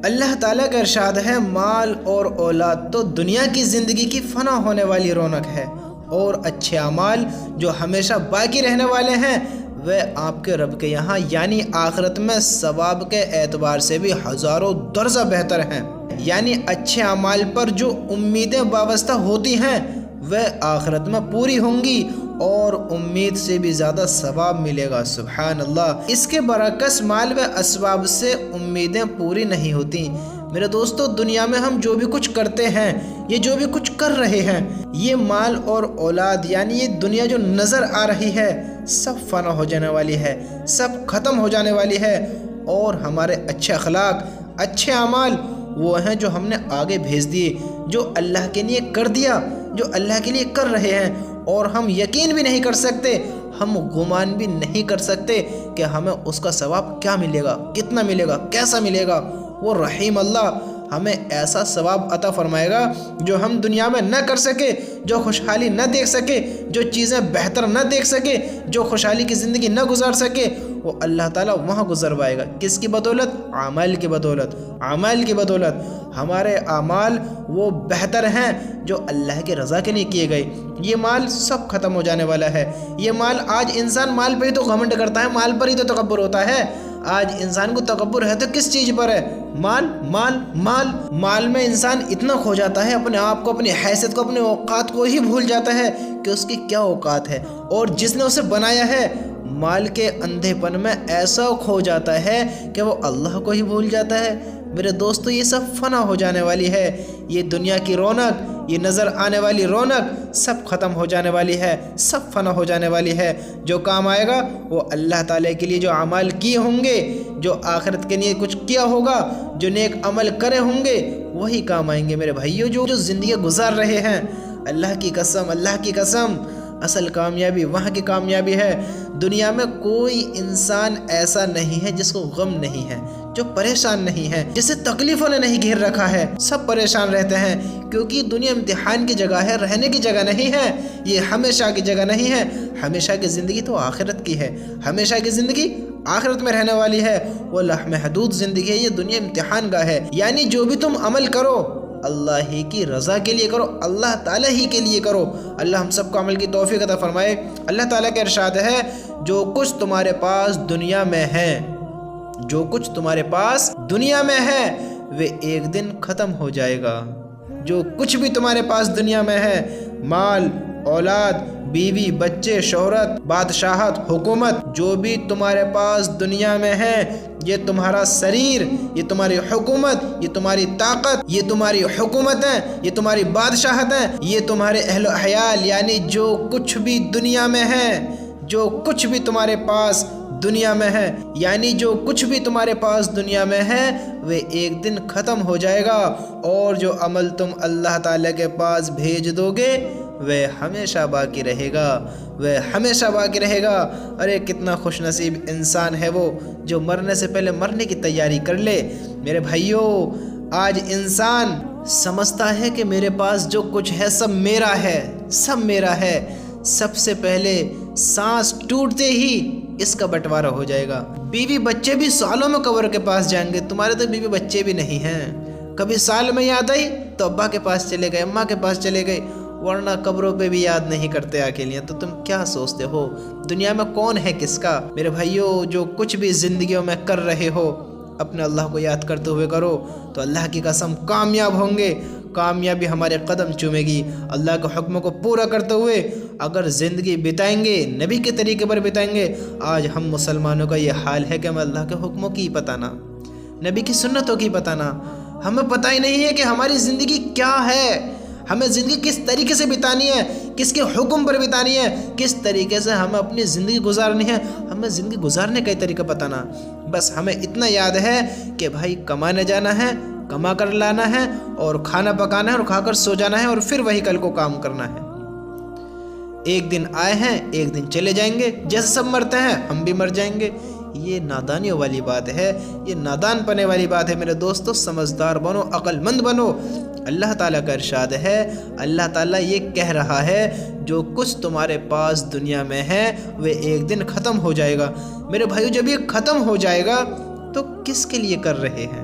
اللہ تعالیٰ کا ارشاد ہے مال اور اولاد تو دنیا کی زندگی کی فنا ہونے والی رونق ہے، اور اچھے اعمال جو ہمیشہ باقی رہنے والے ہیں وہ آپ کے رب کے یہاں یعنی آخرت میں ثواب کے اعتبار سے بھی ہزاروں درجہ بہتر ہیں۔ یعنی اچھے اعمال پر جو امیدیں وابستہ ہوتی ہیں وہ آخرت میں پوری ہوں گی اور امید سے بھی زیادہ ثواب ملے گا۔ سبحان اللہ۔ اس کے برعکس مال و اسباب سے امیدیں پوری نہیں ہوتی۔ میرے دوستو، دنیا میں ہم جو بھی کچھ کرتے ہیں، یہ جو بھی کچھ کر رہے ہیں، یہ مال اور اولاد یعنی یہ دنیا جو نظر آ رہی ہے سب فنا ہو جانے والی ہے، سب ختم ہو جانے والی ہے، اور ہمارے اچھے اخلاق، اچھے اعمال وہ ہیں جو ہم نے آگے بھیج دیے، جو اللہ کے لیے کر دیا، جو اللہ کے لیے کر رہے ہیں، اور ہم یقین بھی نہیں کر سکتے، ہم گمان بھی نہیں کر سکتے کہ ہمیں اس کا ثواب کیا ملے گا، کتنا ملے گا، کیسا ملے گا۔ وہ رحیم اللہ ہمیں ایسا ثواب عطا فرمائے گا جو ہم دنیا میں نہ کر سکے، جو خوشحالی نہ دیکھ سکے، جو چیزیں بہتر نہ دیکھ سکے، جو خوشحالی کی زندگی نہ گزار سکے، وہ اللہ تعالیٰ وہاں گزروائے گا۔ کس کی بدولت؟ اعمال کی بدولت۔ اعمال کی بدولت ہمارے اعمال وہ بہتر ہیں جو اللہ کی رضا کے لیے کیے گئے۔ یہ مال سب ختم ہو جانے والا ہے۔ یہ مال، آج انسان مال پر ہی تو گھمنڈ کرتا ہے، مال پر ہی تو تکبر ہوتا ہے۔ آج انسان کو تکبر ہے تو کس چیز پر ہے؟ مال مال مال مال میں انسان اتنا کھو جاتا ہے، اپنے آپ کو، اپنی حیثیت کو، اپنے اوقات کو ہی بھول جاتا ہے کہ اس کی کیا اوقات ہے، اور جس نے اسے بنایا ہے مال کے اندھے پن میں ایسا کھو جاتا ہے کہ وہ اللہ کو ہی بھول جاتا ہے۔ میرے دوستو، یہ سب فنا ہو جانے والی ہے۔ یہ دنیا کی رونق، یہ نظر آنے والی رونق سب ختم ہو جانے والی ہے، سب فنا ہو جانے والی ہے۔ جو کام آئے گا وہ اللہ تعالیٰ کے لیے جو اعمال کیے ہوں گے، جو آخرت کے لیے کچھ کیا ہوگا، جو نیک عمل کرے ہوں گے، وہی کام آئیں گے۔ میرے بھائیو، جو زندگی گزار رہے ہیں، اللہ کی قسم، اللہ کی قسم، اصل کامیابی وہاں کی کامیابی ہے۔ دنیا میں کوئی انسان ایسا نہیں ہے جس کو غم نہیں ہے، جو پریشان نہیں ہے، جسے تکلیفوں نے نہیں گھیر رکھا ہے۔ سب پریشان رہتے ہیں کیونکہ دنیا امتحان کی جگہ ہے، رہنے کی جگہ نہیں ہے، یہ ہمیشہ کی جگہ نہیں ہے۔ ہمیشہ کی زندگی تو آخرت کی ہے، ہمیشہ کی زندگی آخرت میں رہنے والی ہے، وہ لامحدود زندگی ہے، یہ دنیا امتحان گاہ ہے۔ یعنی جو بھی تم عمل کرو اللہ ہی کی رضا کے لیے کرو، اللہ تعالیٰ ہی کے لیے کرو۔ اللہ ہم سب کو عمل کی توفیق عطا فرمائے۔ اللہ تعالیٰ کا ارشاد ہے جو کچھ تمہارے پاس دنیا میں ہے، جو کچھ تمہارے پاس دنیا میں ہے وہ ایک دن ختم ہو جائے گا۔ جو کچھ بھی تمہارے پاس دنیا میں ہے، مال، اولاد، بیوی، بچے، شہرت، بادشاہت، حکومت، جو بھی تمہارے پاس دنیا میں ہے، یہ تمہارا شریر، یہ تمہاری حکومت، یہ تمہاری طاقت، یہ تمہاری حکومتیں، یہ تمہاری بادشاہتیں، یہ تمہارے اہل و عیال، یعنی جو کچھ بھی دنیا میں ہے، جو کچھ بھی تمہارے پاس دنیا میں ہے، یعنی جو کچھ بھی تمہارے پاس دنیا میں ہے وہ ایک دن ختم ہو جائے گا، اور جو عمل تم اللہ تعالیٰ کے پاس بھیج دو گے وہ ہمیشہ باقی رہے گا، وہ ہمیشہ باقی رہے گا۔ ارے کتنا خوش نصیب انسان ہے وہ جو مرنے سے پہلے مرنے کی تیاری کر لے۔ میرے بھائیو، آج انسان سمجھتا ہے کہ میرے پاس جو کچھ ہے سب میرا ہے، سب میرا ہے۔ سب سے پہلے سانس ٹوٹتے ہی اس کا بٹوارا ہو جائے گا۔ بیوی بچے بھی سالوں میں قبر کے پاس جائیں گے، تمہارے تو بیوی بچے بھی نہیں ہیں۔ کبھی سال میں یاد آئی تو ابا کے پاس چلے گئے، اماں کے پاس چلے گئے، ورنہ قبروں پہ بھی یاد نہیں کرتے اکیلیاں۔ تو تم کیا سوچتے ہو دنیا میں کون ہے کس کا؟ میرے بھائیو، جو کچھ بھی زندگیوں میں کر رہے ہو اپنے اللہ کو یاد کرتے ہوئے کرو تو اللہ کی قسم کامیاب ہوں گے۔ کامیابی ہمارے قدم چومے گی۔ اللہ کے حکم کو پورا کرتے ہوئے اگر زندگی بتائیں گے، نبی کے طریقے پر بتائیں گے۔ آج ہم مسلمانوں کا یہ حال ہے کہ ہمیں اللہ کے حکموں کی پتہ نہ، نبی کی سنتوں کی پتہ نہ، ہمیں پتہ ہی نہیں ہے کہ ہماری زندگی کیا ہے، ہمیں زندگی کس طریقے سے بتانی ہے، کس کے حکم پر بتانی ہے، کس طریقے سے ہمیں اپنی زندگی گزارنی ہے۔ ہمیں زندگی گزارنے کا طریقہ پتہ نہ، بس ہمیں اتنا یاد ہے کہ بھائی کمانے جانا ہے، کما کر لانا ہے، اور کھانا پکانا ہے، اور کھا کر سو جانا ہے، اور پھر وہی کل کو کام کرنا ہے۔ ایک دن آئے ہیں، ایک دن چلے جائیں گے، جیسے سب مرتے ہیں ہم بھی مر جائیں گے۔ یہ نادانیوں والی بات ہے، یہ نادان پنے والی بات ہے۔ میرے دوستو، سمجھدار بنو، عقل مند بنو۔ اللہ تعالیٰ کا ارشاد ہے، اللہ تعالیٰ یہ کہہ رہا ہے جو کچھ تمہارے پاس دنیا میں ہے وہ ایک دن ختم ہو جائے گا۔ میرے بھائیو، جب یہ ختم ہو جائے گا تو کس کے لیے کر رہے ہیں،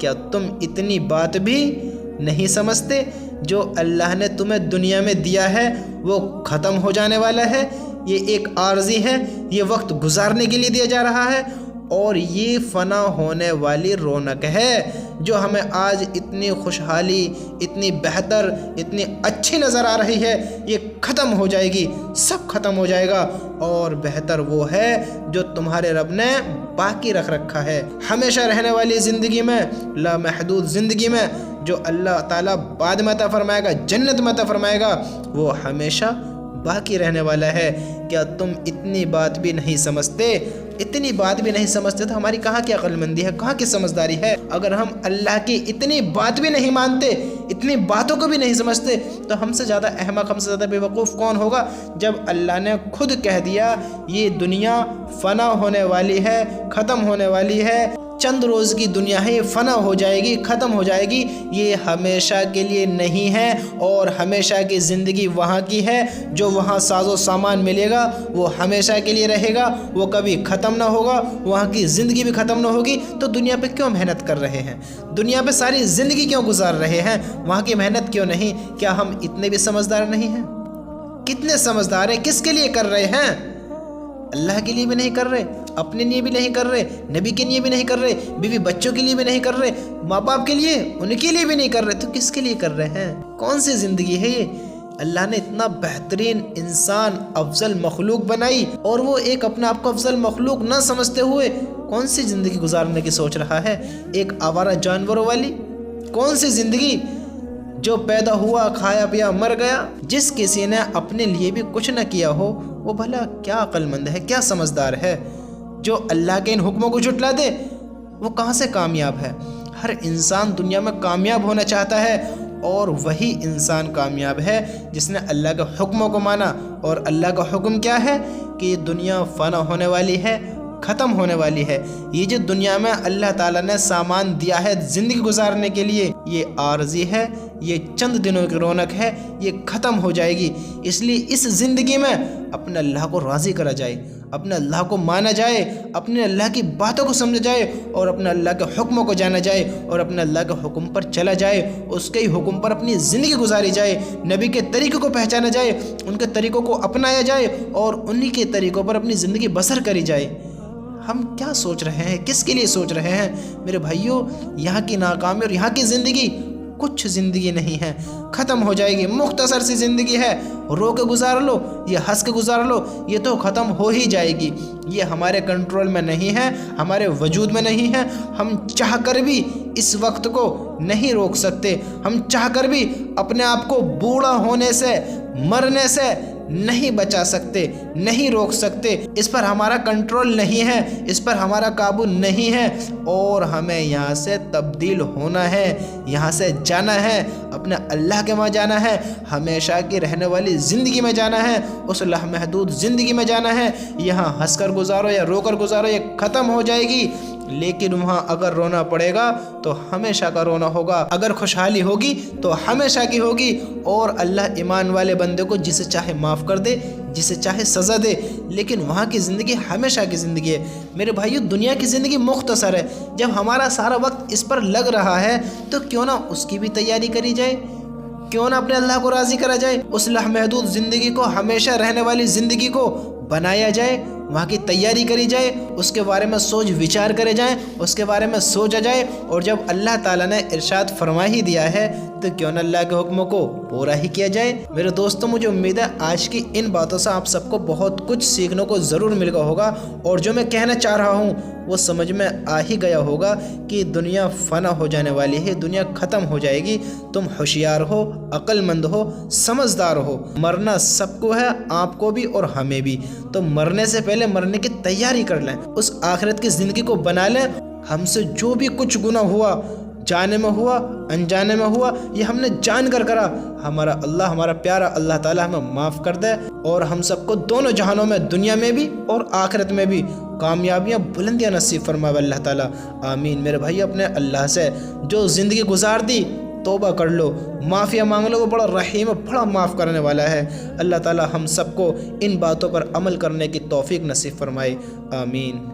کیا تم اتنی بات بھی نہیں سمجھتے؟ جو اللہ نے تمہیں دنیا میں دیا ہے وہ ختم ہو جانے والا ہے، یہ ایک عارضی ہے، یہ وقت گزارنے کے لیے دیا جا رہا ہے، اور یہ فنا ہونے والی رونق ہے جو ہمیں آج اتنی خوشحالی، اتنی بہتر، اتنی اچھی نظر آ رہی ہے، یہ ختم ہو جائے گی، سب ختم ہو جائے گا، اور بہتر وہ ہے جو تمہارے رب نے باقی رکھ رکھا ہے ہمیشہ رہنے والی زندگی میں، لامحدود زندگی میں، جو اللہ تعالیٰ بعد میں عطا فرمائے گا، جنت میں عطا فرمائے گا، وہ ہمیشہ باقی رہنے والا ہے۔ کیا تم اتنی بات بھی نہیں سمجھتے؟ اتنی بات بھی نہیں سمجھتے تو ہماری کہاں کی عقل مندی ہے، کہاں کی سمجھداری ہے؟ اگر ہم اللہ کی اتنی بات بھی نہیں مانتے، اتنی باتوں کو بھی نہیں سمجھتے، تو ہم سے زیادہ احمق، ہم سے زیادہ بے وقوف کون ہوگا؟ جب اللہ نے خود کہہ دیا یہ دنیا فنا ہونے والی ہے، ختم ہونے والی ہے، چند روز کی دنیا ہے، یہ فنا ہو جائے گی، ختم ہو جائے گی، یہ ہمیشہ کے لیے نہیں ہے، اور ہمیشہ کی زندگی وہاں کی ہے، جو وہاں ساز و سامان ملے گا وہ ہمیشہ کے لیے رہے گا، وہ کبھی ختم نہ ہوگا، وہاں کی زندگی بھی ختم نہ ہوگی۔ تو دنیا پہ کیوں محنت کر رہے ہیں؟ دنیا پہ ساری زندگی کیوں گزار رہے ہیں؟ وہاں کی محنت کیوں نہیں؟ کیا ہم اتنے بھی سمجھدار نہیں ہیں؟ کتنے سمجھدار ہیں؟ کس کے لیے کر رہے ہیں؟ اللہ کے لیے بھی نہیں کر رہے، اپنے لیے بھی نہیں کر رہے، نبی کے لیے بھی نہیں کر رہے، بیوی بچوں کے لیے بھی نہیں کر رہے، ماں باپ کے لیے، ان کے لیے بھی نہیں کر رہے، تو کس کے لیے کر رہے ہیں؟ کون سی زندگی ہے یہ؟ اللہ نے اتنا بہترین انسان، افضل مخلوق بنائی، اور وہ ایک اپنے آپ کو افضل مخلوق نہ سمجھتے ہوئے کون سی زندگی گزارنے کی سوچ رہا ہے؟ ایک آوارہ جانوروں والی؟ کون سی زندگی جو پیدا ہوا، کھایا پیا، مر گیا؟ جس کسی نے اپنے لیے بھی کچھ نہ کیا ہو وہ بھلا کیا عقل مند ہے، کیا سمجھدار ہے؟ جو اللہ کے ان حکموں کو جھٹلا دے وہ کہاں سے کامیاب ہے؟ ہر انسان دنیا میں کامیاب ہونا چاہتا ہے، اور وہی انسان کامیاب ہے جس نے اللہ کے حکموں کو مانا۔ اور اللہ کا حکم کیا ہے؟ کہ یہ دنیا فنا ہونے والی ہے، ختم ہونے والی ہے۔ یہ جو دنیا میں اللہ تعالیٰ نے سامان دیا ہے زندگی گزارنے کے لیے، یہ عارضی ہے، یہ چند دنوں کی رونق ہے، یہ ختم ہو جائے گی۔ اس لیے اس زندگی میں اپنے اللہ کو راضی کرا جائے، اپنے اللہ کو مانا جائے، اپنے اللہ کی باتوں کو سمجھا جائے، اور اپنے اللہ کے حکموں کو جانا جائے، اور اپنے اللہ کے حکم پر چلا جائے، اس کے ہی حکم پر اپنی زندگی گزاری جائے، نبی کے طریقوں کو پہچانا جائے، ان کے طریقوں کو اپنایا جائے، اور انہی کے طریقوں پر اپنی زندگی بسر کری جائے۔ ہم کیا سوچ رہے ہیں؟ کس کے لیے سوچ رہے ہیں؟ میرے بھائیوں، یہاں کی ناکامی اور یہاں کی زندگی کچھ زندگی نہیں ہے، ختم ہو جائے گی، مختصر سی زندگی ہے، رو کے گزار لو، یہ ہنس کے گزار لو، یہ تو ختم ہو ہی جائے گی۔ یہ ہمارے کنٹرول میں نہیں ہے، ہمارے وجود میں نہیں ہے، ہم چاہ کر بھی اس وقت کو نہیں روک سکتے، ہم چاہ کر بھی اپنے آپ کو بوڑھا ہونے سے، مرنے سے نہیں بچا سکتے، نہیں روک سکتے، اس پر ہمارا کنٹرول نہیں ہے، اس پر ہمارا قابو نہیں ہے، اور ہمیں یہاں سے تبدیل ہونا ہے، یہاں سے جانا ہے، اپنے اللہ کے وہاں جانا ہے، ہمیشہ کی رہنے والی زندگی میں جانا ہے، اس لامحدود زندگی میں جانا ہے۔ یہاں ہنس کر گزارو یا رو کر گزارو، یہ ختم ہو جائے گی، لیکن وہاں اگر رونا پڑے گا تو ہمیشہ کا رونا ہوگا، اگر خوشحالی ہوگی تو ہمیشہ کی ہوگی، اور اللہ ایمان والے بندے کو جسے چاہے معاف کر دے، جسے چاہے سزا دے، لیکن وہاں کی زندگی ہمیشہ کی زندگی ہے۔ میرے بھائیو، دنیا کی زندگی مختصر ہے، جب ہمارا سارا وقت اس پر لگ رہا ہے تو کیوں نہ اس کی بھی تیاری کری جائے، کیوں نہ اپنے اللہ کو راضی کرا جائے، اس لامحدود زندگی کو، ہمیشہ رہنے والی زندگی کو بنایا جائے، وہاں کی تیاری کری جائے، اس کے بارے میں سوچ وچار کرے جائیں، اس کے بارے میں سوچا جائے، اور جب اللہ تعالیٰ نے ارشاد فرما ہی دیا ہے تو کیوں نہ اللہ کے حکموں کو پورا ہی کیا جائے۔ میرے دوستوں، مجھے امید ہے آج کی ان باتوں سے آپ سب کو بہت کچھ سیکھنے کو ضرور مل گیا ہوگا، اور جو میں کہنا چاہ رہا ہوں وہ سمجھ میں آ ہی گیا ہوگا کہ دنیا فنا ہو جانے والی ہے، دنیا ختم ہو جائے گی۔ تم ہوشیار ہو، عقل مند ہو، سمجھدار ہو، مرنا سب کو ہے، آپ کو بھی اور ہمیں بھی، تو مرنے سے پہلے مرنے کی تیاری کر لیں، اس آخرت کی زندگی کو بنا لیں۔ ہم سے جو بھی کچھ گناہ ہوا، جانے میں ہوا، انجانے میں ہوا، یہ ہم نے جان کر کرا، ہمارا اللہ، ہمارا پیارا اللہ تعالیٰ ہمیں معاف کر دے، اور ہم سب کو دونوں جہانوں میں، دنیا میں بھی اور آخرت میں بھی کامیابیاں، بلندیاں نصیب فرمائے اللہ تعالیٰ، آمین۔ میرے بھائی، اپنے اللہ سے جو زندگی گزار دی توبہ کر لو، معافیا مانگ لو، وہ بڑا رحیم، بڑا معاف کرنے والا ہے۔ اللہ تعالیٰ ہم سب کو ان باتوں پر عمل کرنے کی توفیق نصیب فرمائے، آمین۔